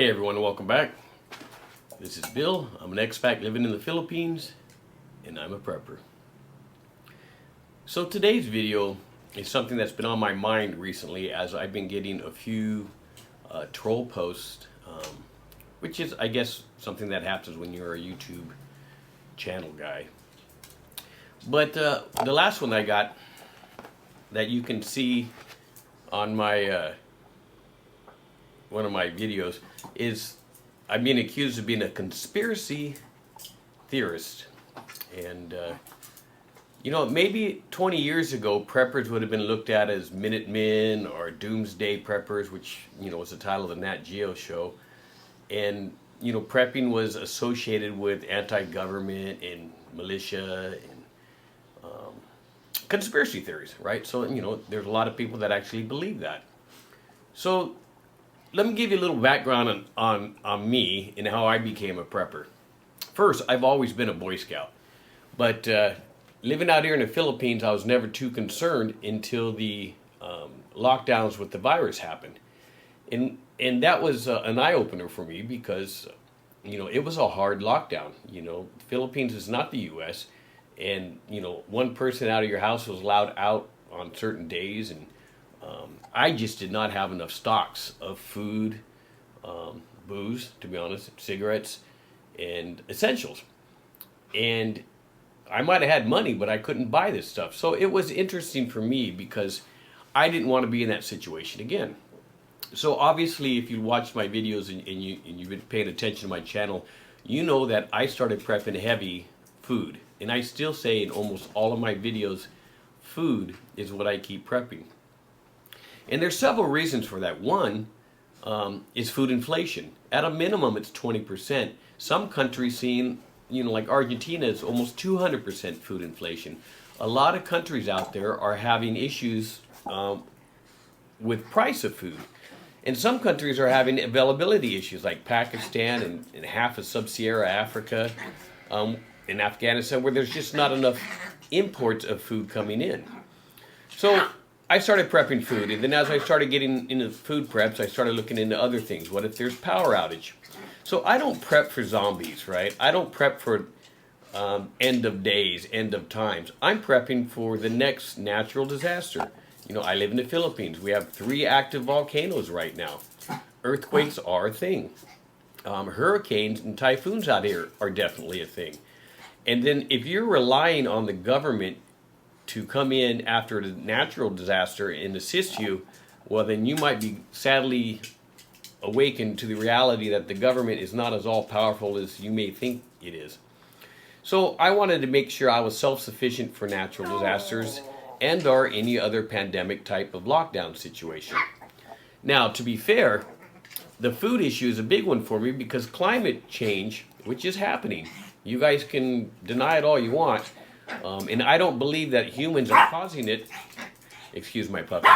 Hey everyone, welcome back. This is Bill. I'm an expat living in the Philippines, and I'm a prepper. So today's video is something that's been on my mind recently as I've been getting a few troll posts, which is, I guess, something that happens when you're a YouTube channel guy. But the last one I got that you can see on my one of my videos is I'm being accused of being a conspiracy theorist. And you know, maybe 20 years ago preppers would have been looked at as Minutemen or Doomsday Preppers, which, you know, was the title of the Nat Geo show. And, you know, prepping was associated with anti-government and militia and conspiracy theories, right? So, you know, there's a lot of people that actually believe that. So let me give you a little background on me and how I became a prepper. First, I've always been a Boy Scout, but living out here in the Philippines, I was never too concerned until the lockdowns with the virus happened. And that was an eye-opener for me because, you know, it was a hard lockdown. You know, the Philippines is not the U.S., and, you know, one person out of your house was allowed out on certain days, and I just did not have enough stocks of food, booze, to be honest, cigarettes, and essentials. And I might have had money, but I couldn't buy this stuff. So it was interesting for me because I didn't want to be in that situation again. So obviously, if you watched my videos and you've been paying attention to my channel, you know that I started prepping heavy food. And I still say in almost all of my videos, food is what I keep prepping. And there's several reasons for that. One is food inflation. At a minimum, it's 20%. Some countries seeing, you know, like Argentina, it's almost 200% food inflation. A lot of countries out there are having issues with price of food. And some countries are having availability issues, like Pakistan and half of sub-Saharan Africa, in Afghanistan, where there's just not enough imports of food coming in. So I started prepping food, and then as I started getting into food preps, I started looking into other things. What if there's power outage? So I don't prep for zombies, right? I don't prep for end of days, end of times. I'm prepping for the next natural disaster. You know, I live in the Philippines. We have 3 active volcanoes right now. Earthquakes are a thing. Hurricanes and typhoons out here are definitely a thing. And then if you're relying on the government to come in after a natural disaster and assist you, well, then you might be sadly awakened to the reality that the government is not as all-powerful as you may think it is. So I wanted to make sure I was self-sufficient for natural disasters and or any other pandemic type of lockdown situation. Now, to be fair, the food issue is a big one for me because climate change, which is happening, you guys can deny it all you want, and I don't believe that humans are causing it. Excuse my puppy.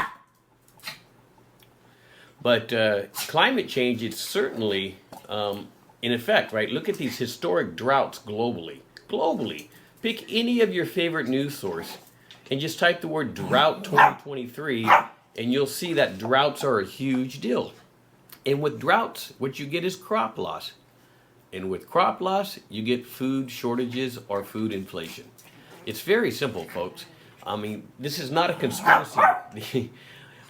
But climate change is certainly in effect, right? Look at these historic droughts globally. Globally. Pick any of your favorite news source and just type the word drought 2023, and you'll see that droughts are a huge deal. And with droughts, what you get is crop loss. And with crop loss, you get food shortages or food inflation. It's very simple, folks. I mean, this is not a conspiracy.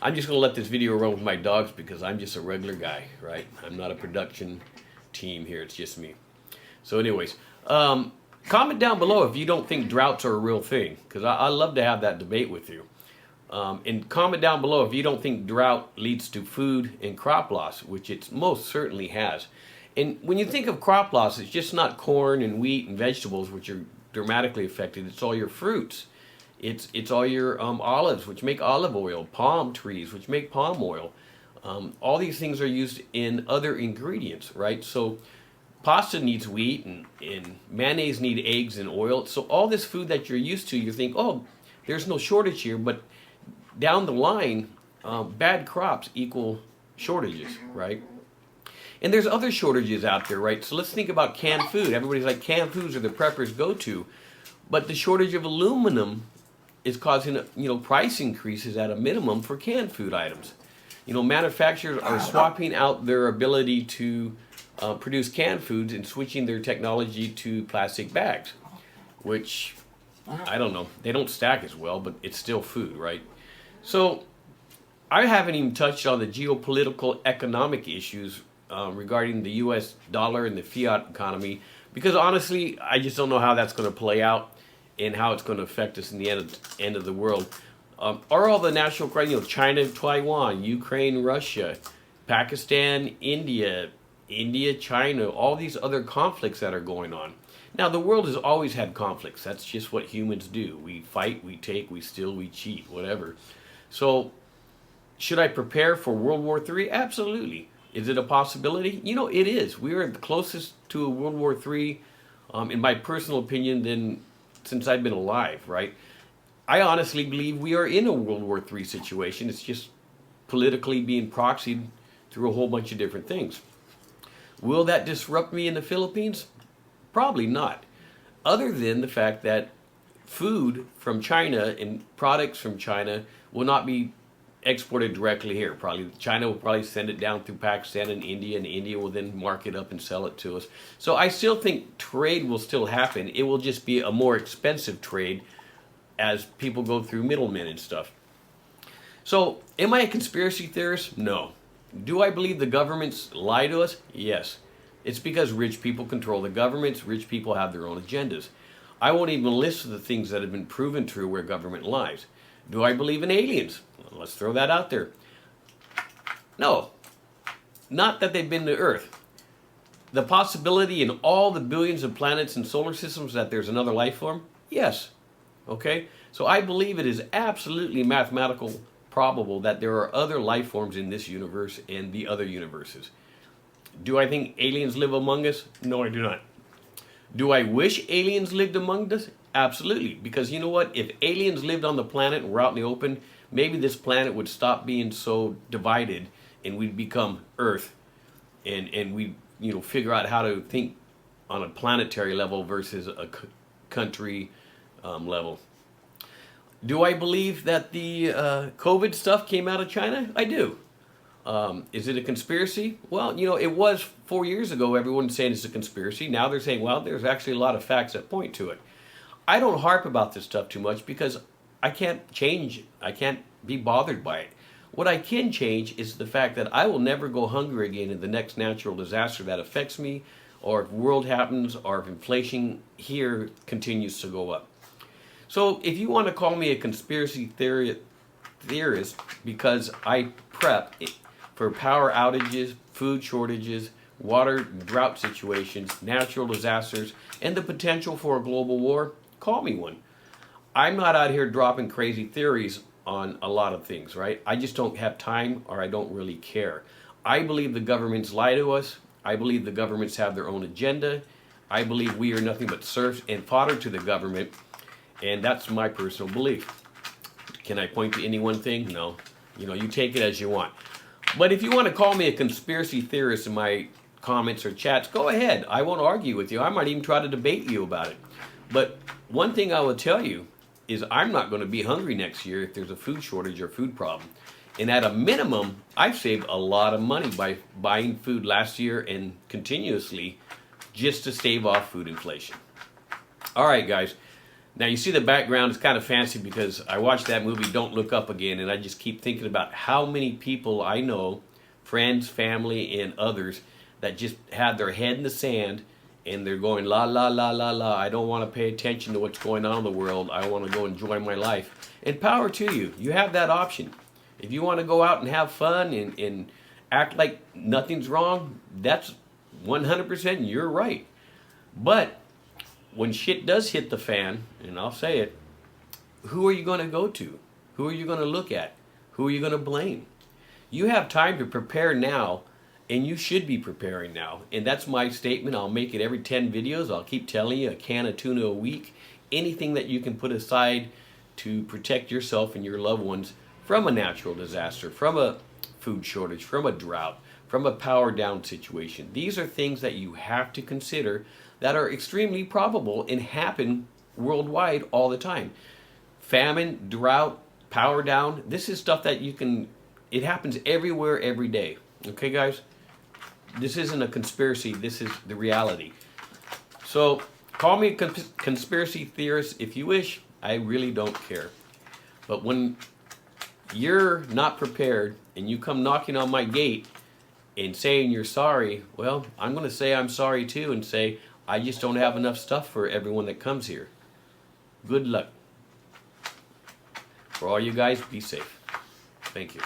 I'm just going to let this video run with my dogs because I'm just a regular guy, right? I'm not a production team here. It's just me. So anyways, comment down below if you don't think droughts are a real thing, because I love to have that debate with you. And comment down below if you don't think drought leads to food and crop loss, which it most certainly has. And when you think of crop loss, it's just not corn and wheat and vegetables, which are dramatically affected. It's all your fruits. It's all your olives, which make olive oil, palm trees, which make palm oil. All these things are used in other ingredients, right? So pasta needs wheat, and mayonnaise need eggs and oil. So all this food that you're used to, you think, oh, there's no shortage here. But down the line, bad crops equal shortages, right? And there's other shortages out there, right? So let's think about canned food. Everybody's like, canned foods are the preppers' go-to. But the shortage of aluminum is causing, you know, price increases at a minimum for canned food items. Manufacturers are swapping out their ability to produce canned foods and switching their technology to plastic bags, which, I don't know, they don't stack as well, but it's still food, right? So I haven't even touched on the geopolitical economic issues regarding the U.S. dollar and the fiat economy, because honestly, I just don't know how that's going to play out and how it's going to affect us in the end of the world. Are all the national crises, China, Taiwan, Ukraine, Russia, Pakistan, India, China, all these other conflicts that are going on. Now, the world has always had conflicts. That's just what humans do. We fight, we take, we steal, we cheat, whatever. So, should I prepare for World War III? Absolutely. Is it a possibility? It is. We are the closest to a World War III, in my personal opinion, since I've been alive, right? I honestly believe we are in a World War III situation. It's just politically being proxied through a whole bunch of different things. Will that disrupt me in the Philippines? Probably not. Other than the fact that food from China and products from China will not be exported directly here. China will probably send it down through Pakistan and India will then mark it up and sell it to us. So I still think trade will still happen. It will just be a more expensive trade as people go through middlemen and stuff. So, am I a conspiracy theorist? No. Do I believe the governments lie to us? Yes. It's because rich people control the governments. Rich people have their own agendas. I won't even list the things that have been proven true where government lies. Do I believe in aliens? Let's throw that out there. No. Not that they've been to Earth. The possibility in all the billions of planets and solar systems that there's another life form? Yes. Okay? So I believe it is absolutely mathematical probable that there are other life forms in this universe and the other universes. Do I think aliens live among us? No, I do not. Do I wish aliens lived among us? Absolutely. Because you know what? If aliens lived on the planet and were out in the open, maybe this planet would stop being so divided and we'd become Earth and we'd figure out how to think on a planetary level versus a country level. Do I believe that the COVID stuff came out of China? I do. Is it a conspiracy? Well, it was 4 years ago. Everyone's saying it's a conspiracy. Now they're saying, well, there's actually a lot of facts that point to it. I don't harp about this stuff too much because I can't change it. I can't be bothered by it. What I can change is the fact that I will never go hungry again in the next natural disaster that affects me, or if world happens, or if inflation here continues to go up. So if you want to call me a conspiracy theorist because I prep for power outages, food shortages, water drought situations, natural disasters, and the potential for a global war, call me one. I'm not out here dropping crazy theories on a lot of things, right? I just don't have time, or I don't really care. I believe the governments lie to us. I believe the governments have their own agenda. I believe we are nothing but serfs and fodder to the government, and that's my personal belief. Can I point to any one thing? No. You take it as you want. But if you want to call me a conspiracy theorist in my comments or chats, go ahead. I won't argue with you. I might even try to debate you about it. But one thing I will tell you is I'm not going to be hungry next year if there's a food shortage or food problem. And at a minimum, I've saved a lot of money by buying food last year and continuously just to stave off food inflation. All right, guys. Now, you see the background is kind of fancy because I watched that movie, Don't Look Up Again, and I just keep thinking about how many people I know, friends, family, and others, that just have their head in the sand and they're going, la, la, la, la, la. I don't want to pay attention to what's going on in the world. I want to go enjoy my life. And power to you. You have that option. If you want to go out and have fun and act like nothing's wrong, that's 100% you're right. But when shit does hit the fan, and I'll say it, who are you going to go to? Who are you going to look at? Who are you going to blame? You have time to prepare now, and you should be preparing now. And that's my statement. I'll make it every 10 videos. I'll keep telling you, a can of tuna a week. Anything that you can put aside to protect yourself and your loved ones from a natural disaster, from a food shortage, from a drought, from a power down situation. These are things that you have to consider that are extremely probable and happen worldwide all the time. Famine, drought, power down, this is stuff that you can it happens everywhere, every day. Okay, guys? This isn't a conspiracy. This is the reality. So, call me a conspiracy theorist if you wish. I really don't care. But when you're not prepared and you come knocking on my gate and saying you're sorry, well, I'm going to say I'm sorry too and say I just don't have enough stuff for everyone that comes here. Good luck. For all you guys, be safe. Thank you.